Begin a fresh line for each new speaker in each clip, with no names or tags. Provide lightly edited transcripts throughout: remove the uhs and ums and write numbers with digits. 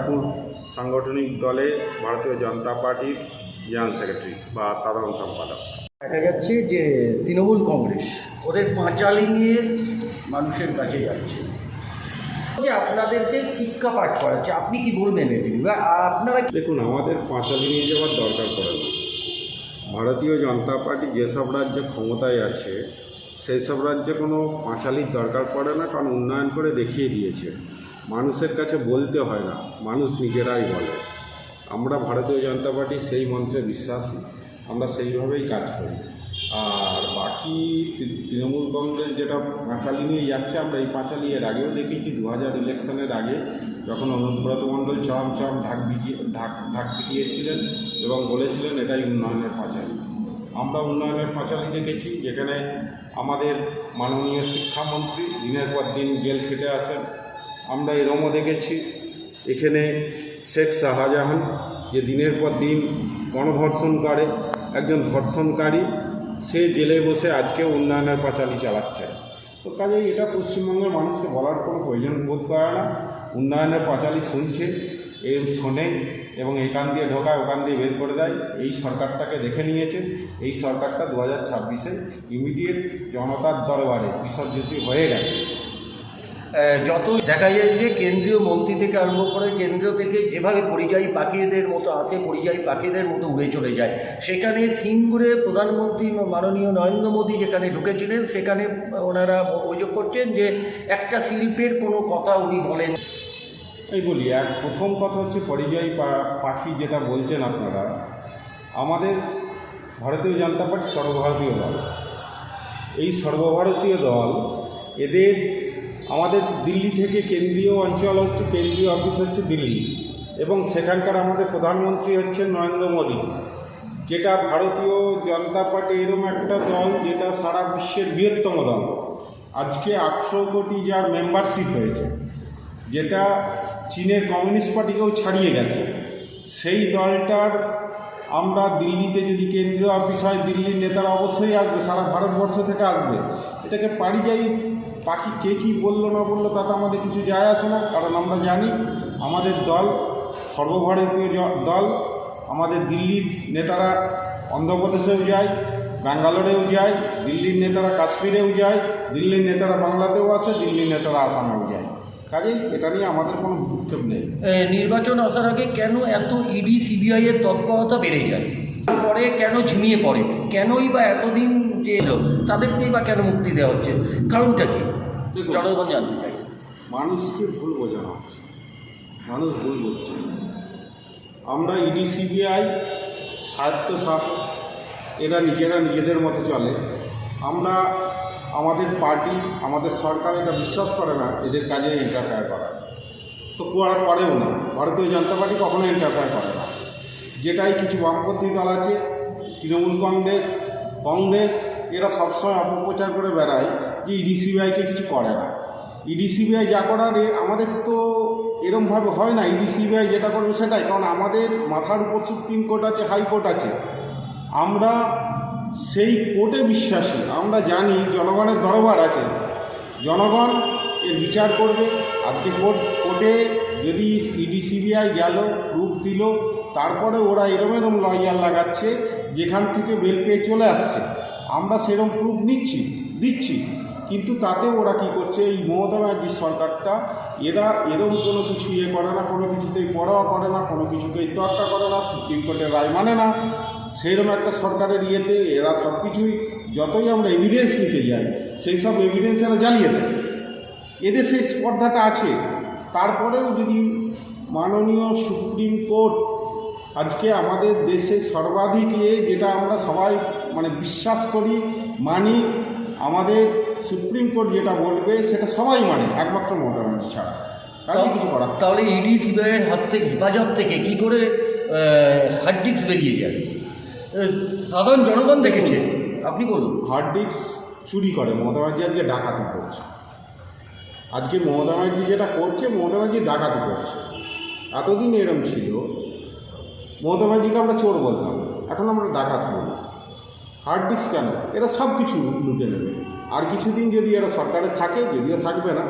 ব্যারাকপুর সাংগঠনিক দলে ভারতীয় জনতা পার্টির জেনারেল সেক্রেটারি বা সাধারণ সম্পাদক।
দেখা যাচ্ছে যে তৃণমূল কংগ্রেস ওদের পাঁচালি নিয়ে মানুষের কাছে যাচ্ছে, যে আপনাদেরকে শিক্ষা পাঠ করাচ্ছে, আপনি কি বলবেন এটি বা আপনারা?
দেখুন, আমাদের পাঁচালি নিয়ে যাওয়ার দরকার পড়ে না। ভারতীয় জনতা পার্টি যেসব রাজ্যে ক্ষমতায় আছে সেই সব রাজ্যে কোনো পাঁচালির দরকার পড়ে না, কারণ উন্নয়ন করে দেখিয়ে দিয়েছে। মানুষের কাছে বলতে হয় না, মানুষ নিজেরাই বলে। আমরা ভারতীয় জনতা পার্টি সেই মন্ত্রে বিশ্বাসী, আমরা সেইভাবেই কাজ করি। আর বাকি তৃণমূল কংগ্রেস যেটা পাঁচালি নিয়ে যাচ্ছে, আমরা এই পাঁচালি এর আগেও দেখেছি। 2000 ইলেকশনের আগে যখন অনুব্রত মণ্ডল চম ঢাক পিটিয়েছিলেন এবং বলেছিলেন এটাই উন্নয়নের পাঁচালি। আমরা উন্নয়নের পাঁচালি দেখেছি, যেখানে আমাদের মাননীয় শিক্ষামন্ত্রী দিনের পর দিন জেল খেটে আসেন। আমরা এরমও দেখেছি এখানে শেখ শাহজাহান, যে দিনের পর দিন গণধর্ষণ করে, একজন ধর্ষণকারী, সে জেলে বসে আজকে উন্নয়নের পাঁচালি চালাচ্ছে। তো কাজেই এটা পশ্চিমবঙ্গের মানুষকে বলার কোনো প্রয়োজন বোধ করে না। উন্নয়নের পাঁচালি শুনছে, শোনে এবং এখান দিয়ে ঢোকায়, ওখান দিয়ে বের করে দেয়। এই সরকারটাকে দেখে নিয়েছে। এই সরকারটা 2026-এ ইমিডিয়েট জনতার দরবারে বিসর্জিত হয়ে গেছে।
যত দেখা যায় যে কেন্দ্রীয় মন্ত্রী থেকে আরম্ভ করে কেন্দ্র থেকে যেভাবে পরিযায়ী পাখিদের মতো আসে, পরিযায়ী পাখিদের মতো উড়ে চলে যায়, সেখানে সিঙ্গুরে প্রধানমন্ত্রী মাননীয় নরেন্দ্র মোদী যেখানে ঢুকেছিলেন, সেখানে ওনারা অভিযোগ করছেন যে একটা শিল্পের কোনো কথা উনি বলেন।
এই বলি, প্রথম কথা হচ্ছে পরিযায়ী পাখি যেটা বলছেন আপনারা, আমাদের ভারতীয় জনতা পার্টি সর্বভারতীয় দল। এই সর্বভারতীয় দল, এদের আমাদের দিল্লি থেকে কেন্দ্রীয় অঞ্চল হচ্ছে, কেন্দ্রীয় অফিস হচ্ছে দিল্লি, এবং সেখানকার আমাদের প্রধানমন্ত্রী হচ্ছেন নরেন্দ্র মোদী। যেটা ভারতীয় জনতা পার্টি এরকম একটা দল যেটা সারা বিশ্বের বৃহত্তম দল। আজকে 18 কোটি যার মেম্বারশিপ হয়েছে, যেটা চীনের কমিউনিস্ট পার্টিকেও ছাড়িয়ে গেছে। সেই দলটার আমরা দিল্লিতে যদি কেন্দ্রীয় অফিস হয়, দিল্লির নেতারা অবশ্যই আসবে, সারা ভারতবর্ষ থেকে আসবে। এটাকে পরিযায়ী পাখি কে কী বললো না বললো তাতে আমাদের কিছু যায় আসে না, কারণ আমরা জানি আমাদের দল সর্বভারতীয় দল। আমাদের দিল্লির নেতারা অন্ধ্রপ্রদেশেও যায়, ব্যাঙ্গালোরেও যায়, দিল্লির নেতারা কাশ্মীরেও যায়, দিল্লির নেতারা বাংলাতেও আসে, দিল্লির নেতারা আসামেও যায়। কাজেই এটা নিয়ে আমাদের কোনো ভূক্ষেপ নেই।
নির্বাচন আসার আগে কেন এত ইডি সিবিআই এর তৎপরতা বেড়ে যায়, পরে কেন ঝিমিয়ে পড়ে, কেনই বা এতদিন যে এলো তাদেরকেই বা কেন মুক্তি দেওয়া হচ্ছে, কারণটা কি জনগণ জানতে চাই।
মানুষকে ভুল বোঝানো হচ্ছে, মানুষ ভুল বুঝছে। আমরা ইডি সিবিআই স্বায়ত্তশাসন, এরা নিজেরা নিজেদের মতো চলে। আমরা আমাদের পার্টি, আমাদের সরকার এটা বিশ্বাস করে না এদের কাজে ইন্টারফেয়ার করা, তো করেও না। ভারতীয় জনতা পার্টি কখনো ইন্টারফেয়ার করে না। যেটাই কিছু বামপন্থী দল আছে, তৃণমূল কংগ্রেস, এরা সবসময় অপপ্রচার করে বেড়ায় যে ইডি সিবিআইকে কিছু করে না। ইডি সিবিআই যা করার, আমাদের তো এরমভাবে হয় না। ইডি সিবিআই যেটা করবে সেটাই, কারণ আমাদের মাথার উপর সুপ্রিম কোর্ট আছে, হাইকোর্ট আছে। আমরা সেই কোর্টে বিশ্বাসী। আমরা জানি জনগণের দরবার আছে, জনগণ এর বিচার করবে। আজকে কোর্টে যদি ইডি সিবিআই গেল, প্রুফ দিল, তারপরে ওরা এরম লয়ার লাগাচ্ছে যেখান থেকে বেল পেয়ে চলে আসছে। আমরা সেরকম প্রুফ দিচ্ছি, কিন্তু তাতে ওরা কি করছে, এই মমতা ব্যানার্জির সরকারটা, এরা এরকম কোনো কিছু করে না, কোনো কিছুতেই পড়াও করে না, কোনো কিছুকেই তোয়াক্কা করে না, সুপ্রিম কোর্টের রায় মানে না। সেইরকম একটা সরকারের এরা সব কিছুই, যতই আমরা এভিডেন্স নিতে যাই, সেই সব এভিডেন্স এরা জ্বালিয়ে দেয়। এদের সেই স্পর্ধাটা আছে। তারপরেও যদি মাননীয় সুপ্রিম কোর্ট আজকে আমাদের দেশে সর্বাধিক যেটা আমরা সবাই বিশ্বাস করি, মানি, আমাদের সুপ্রিম কোর্ট যেটা বলবে সেটা সবাই মানে, একমাত্র মমতা ব্যানার্জি ছাড়া কাজে কিছু করার।
তাহলে ইডি সিবিআইয়ের হাত থেকে, হেফাজত থেকে কী করে হার্ড ডিস্ক বেরিয়ে যায়? সাধারণ জনগণ দেখেছে, আপনি বলুন।
হার্ড ডিস্ক চুরি করে মমতা ব্যানার্জি, আজকে ডাকাতি করছে। আজকে মমতা ব্যানার্জি যেটা করছে, মমতা ব্যানার্জি ডাকাতি করছে। এতদিন এরম ছিল, মমতা ব্যানার্জিকে আমরা চোর বলতাম, এখন আমরা ডাকাত বলি। হার্ড ডিস্ক কেন? এরা সব কিছু লুটে নেবে। আর কিছুদিন যদি এরা সরকারে থাকে, যদিও থাকবে না,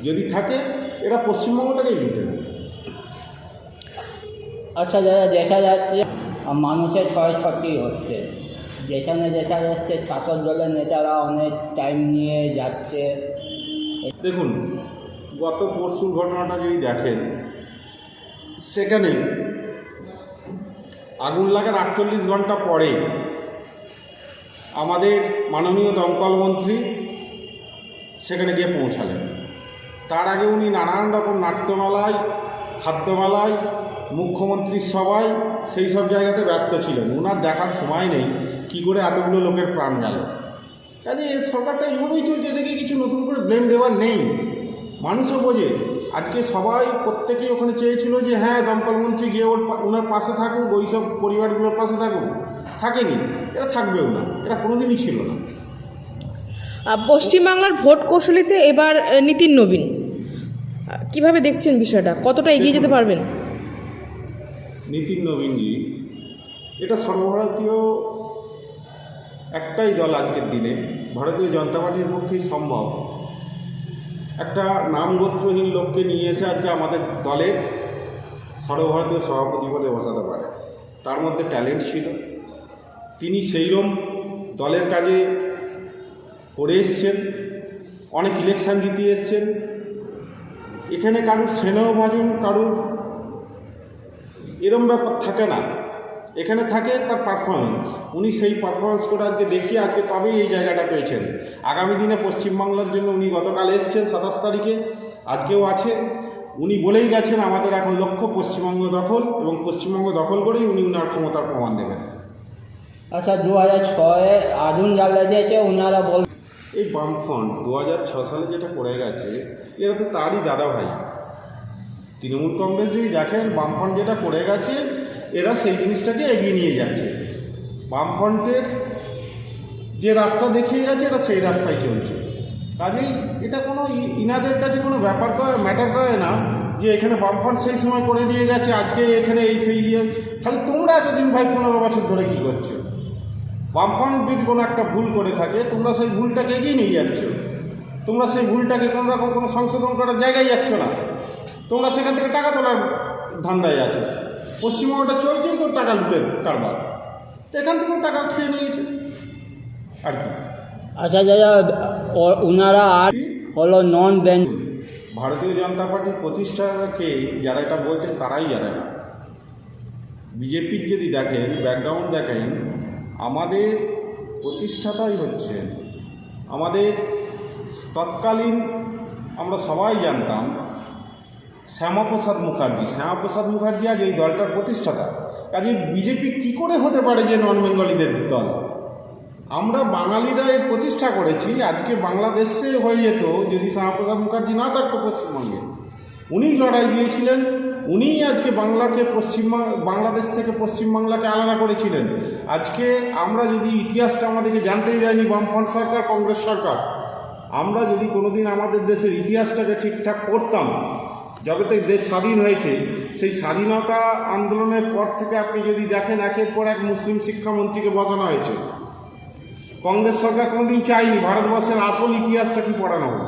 যদি থাকে, এরা পশ্চিমবঙ্গটাকেই লুটে নেবে।
আচ্ছা, যারা দেখা যাচ্ছে মানুষের ক্ষয়ক্ষতি হচ্ছে, যেখানে দেখা যাচ্ছে শাসক দলের নেতারা অনেক টাইম নিয়ে যাচ্ছে।
দেখুন, গত পরশুর ঘটনাটা যদি দেখেন, সেখানে আগুন লাগার 48 ঘন্টা পরে আমাদের মাননীয় দমকল মন্ত্রী সেখানে গিয়ে পৌঁছালেন। তার আগে উনি নানান রকম নাট্যমেলায়, খাদ্যমেলায়, মুখ্যমন্ত্রীর সভায় সেই সব জায়গাতে ব্যস্ত ছিলেন। ওনার দেখার সময় নেই কী করে এতগুলো লোকের প্রাণ গেল। কাজে এই সরকারটা এইভাবেই চলছে, এদিকে কিছু নতুন করে ব্লেম দেওয়ার নেই। মানুষও বোঝে। আজকে সবাই প্রত্যেকেই ওখানে চেয়েছিল যে হ্যাঁ দমকল মন্ত্রী গিয়ে ওনার পাশে থাকুক, ওই সব পরিবারগুলোর পাশে থাকুক। থাকেনি, এরা থাকবেও না, এরা কোনোদিনই ছিল না।
পশ্চিমবাংলার ভোট কৌশলীতে এবার নীতিন নবীন, কিভাবে দেখছেন বিষয়টা, কতটা এগিয়ে যেতে পারবেন?
নীতিন নবীনজি এটা সর্বভারতীয় একটাই দল আজকের দিনে, ভারতীয় জনতা পার্টির পক্ষেই সম্ভব একটা নামগোত্রহীন লোককে নিয়ে এসে আজকে আমাদের দলের সর্বভারতীয় সভাপতি পদে বসাতে পারে। তার মধ্যে ট্যালেন্ট ছিল, তিনি সেইরকম দলের কাজে করে এসছেন, অনেক ইলেকশান জিতিয়ে এসছেন। এখানে কারুর স্নেহভাজন, কারুর এরম ব্যাপার থাকে না, এখানে থাকে তার পারফরমেন্স। উনি সেই পারফরমেন্স করে আজকে দেখিয়ে আজকে তবেই এই জায়গাটা পেয়েছেন। আগামী দিনে পশ্চিমবাংলার জন্য উনি গতকাল এসছেন 27 তারিখে, আজকেও আছে। উনি বলেই গেছেন আমাদের এখন লক্ষ্য পশ্চিমবঙ্গ দখল, এবং পশ্চিমবঙ্গ দখল করেই উনি ওনার ক্ষমতার প্রমাণ দেবেন।
আচ্ছা, 2006-এ আগুন জ্বালিয়েছে ওনারা বল।
এই বামফ্রন্ট 2006 সালে যেটা করে গেছে, এরা তো তারই দাদা ভাই। তৃণমূল কংগ্রেস যদি দেখেন বামফ্রন্ট যেটা করে গেছে, এরা সেই জিনিসটাকে এগিয়ে নিয়ে যাচ্ছে। বামফ্রন্টের যে রাস্তা দেখিয়ে গেছে এরা সেই রাস্তায় চলছে। কাজেই এটা কোনো ইনাদের কাছে কোনো ম্যাটার করে না যে এখানে বামফ্রন্ট সেই সময় করে দিয়ে গেছে, আজকে এখানে এই সেই তাহলে তোমরা এতদিন ভাই 15 বছর ধরে কী করছো? বামফ্রন্ট যদি কোনো একটা ভুল করে থাকে, তোমরা সেই ভুলটাকে এগিয়ে নিয়ে যাচ্ছ, তোমরা সেই ভুলটাকে কোনো রকম কোনো সংশোধন করার জায়গায় যাচ্ছ না, তোমরা সেখান থেকে টাকা তোলার ধান্দায় আছো। পশ্চিমবঙ্গটা চলছেই তো টাকা লুটের কারবার, তো এখান থেকেও টাকা খেয়ে নিয়েছে আর কি।
আচ্ছা, যারা ওনারা আর হলো নন ব্যাংক।
ভারতীয় জনতা পার্টির প্রতিষ্ঠাকে যারা এটা বলছেন তারাই জানে না। বিজেপির যদি দেখেন ব্যাকগ্রাউন্ড দেখেন, আমাদের প্রতিষ্ঠাতাই হচ্ছে আমাদের তৎকালীন, আমরা সবাই জানতাম শ্যামাপ্রসাদ মুখার্জি। শ্যামাপ্রসাদ মুখার্জি আজ এই দলটার প্রতিষ্ঠাতা। কাজে বিজেপি কী করে হতে পারে যে নন বেঙ্গলিদের দল? আমরা বাঙালিরা এর প্রতিষ্ঠা করেছি। আজকে বাংলাদেশে হয়ে যেত যদি শ্যামাপ্রসাদ মুখার্জি না থাকতো পশ্চিমবঙ্গে। উনিই লড়াই দিয়েছিলেন, উনিই আজকে বাংলাদেশ থেকে পশ্চিমবাংলাকে আলাদা করেছিলেন। আজকে আমরা যদি ইতিহাসটা আমাদেরকে জানতেই দেয়নি বামফ্রন্ট সরকার, কংগ্রেস সরকার, আমরা যদি কোনোদিন আমাদের দেশের ইতিহাসটাকে ঠিকঠাক করতাম, যবে থেকে দেশ স্বাধীন হয়েছে সেই স্বাধীনতা আন্দোলনের পর থেকে আপনি যদি দেখেন একের পর এক মুসলিম শিক্ষামন্ত্রীকে বসানো হয়েছে। কংগ্রেস সরকার কোনোদিন চায়নি ভারতবর্ষের আসল ইতিহাসটা কি পড়ানো হবে।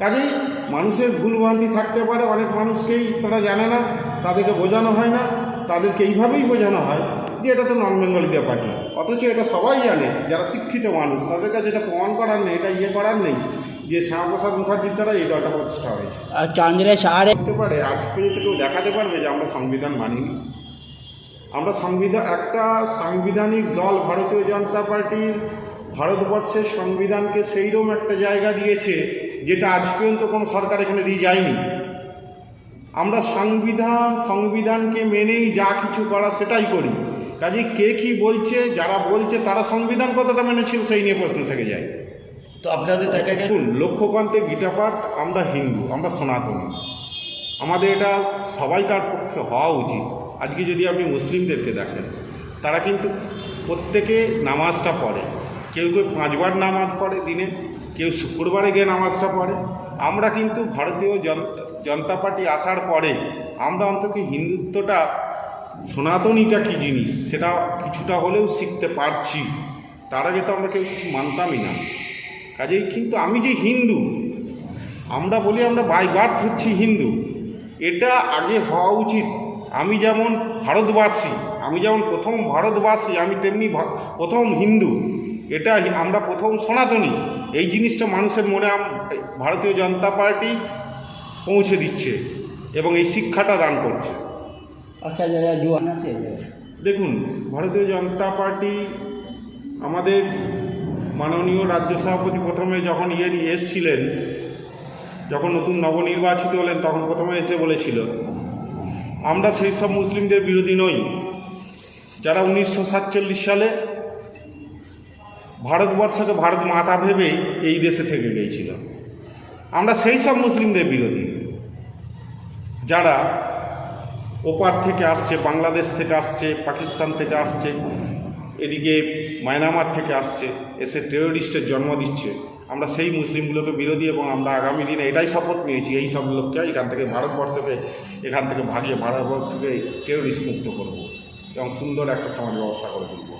কাজেই মানুষের ভুলভ্রান্তি থাকতে পারে, অনেক মানুষকেই তারা জানে না, তাদেরকে বোঝানো হয় না, তাদেরকে এইভাবেই বোঝানো হয় যে এটা তো নন বেঙ্গলিদের পার্টি। অথচ এটা সবাই জানে যারা শিক্ষিত মানুষ, তাদের কাছে এটা প্রমাণ করার নেই, এটা করার নেই যে শ্যামাপ্রসাদ মুখার্জির দ্বারা এই দলটা প্রতিষ্ঠা হয়েছে।
আর চন্দ্রেশ আর
করতে পারে আজ পর্যন্ত কেউ দেখাতে পারবে যে আমরা সংবিধান মানিনি? আমরা একটা সাংবিধানিক দল ভারতীয় জনতা পার্টি ভারতবর্ষের সংবিধানকে সেইরকম একটা জায়গা দিয়েছে যেটা আজ পর্যন্ত কোনো সরকার এখানে দিয়ে যায়নি। আমরা সংবিধানকে মেনেই যা কিছু করা সেটাই করি। কাজেই কে কী বলছে, যারা বলছে তারা সংবিধান কতটা মেনেছিল সেই নিয়ে প্রশ্ন থেকে যায়।
তো আপনাদের দেখা যায়
দেখুন, লক্ষ্যকান্তে গীতাপাঠ, আমরা হিন্দু, আমরা সনাতনী, আমাদের এটা সবাইকার পক্ষে হওয়া উচিত। আজকে যদি আপনি মুসলিমদেরকে দেখেন, তারা কিন্তু প্রত্যেকে নামাজটা পড়ে, কেউ কেউ 5 বার নামাজ পড়ে দিনে, কেউ শুক্রবারে গিয়ে নামাজটা পড়ে। আমরা কিন্তু ভারতীয় জনতা পার্টি আসার পরে আমরা অন্তত হিন্দুত্বটা, সনাতনীটা কী জিনিস সেটা কিছুটা হলেও শিখতে পারছি। তার আগে তো আমরা কেউ কিছু মানতামই না। কাজেই কিন্তু আমি যে হিন্দু, আমরা বলি আমরা বাই বার্থ হচ্ছি হিন্দু, এটা আগে হওয়া উচিত। আমি যেমন ভারতবাসী, আমি যেমন প্রথম ভারতবাসী, আমি তেমনি প্রথম হিন্দু, এটা আমরা প্রথম সনাতনী। এই জিনিসটা মানুষের মনে ভারতীয় জনতা পার্টি পৌঁছে দিচ্ছে এবং এই শিক্ষাটা দান করছে।
আচ্ছা, যারা জোয়ান আছে
দেখুন, ভারতীয় জনতা পার্টি আমাদের মাননীয় রাজ্য সভাপতি প্রথমে যখন এসছিলেন, যখন নতুন নবনির্বাচিত হলেন, তখন প্রথমে এসে বলেছিল আমরা সেই সব মুসলিমদের বিরোধী নই যারা 1947 সালে ভারতবর্ষকে ভারত মাতা ভেবেই এই দেশে থেকে গিয়েছিল। আমরা সেই সব মুসলিমদের বিরোধী যারা ওপার থেকে আসছে, বাংলাদেশ থেকে আসছে, পাকিস্তান থেকে আসছে, এদিকে মায়ানমার থেকে আসছে, এসে টেরোরিস্টের জন্ম দিচ্ছে। আমরা সেই মুসলিমগুলোকে বিরোধী এবং আমরা আগামী দিনে এটাই শপথ নিয়েছি, এই সব লোককে এখান থেকে ভারতবর্ষকে এখান থেকে ভাগিয়ে ভারতবর্ষকে টেরোরিস্ট মুক্ত করব এবং সুন্দর একটা সমাজ ব্যবস্থা করে তুলব।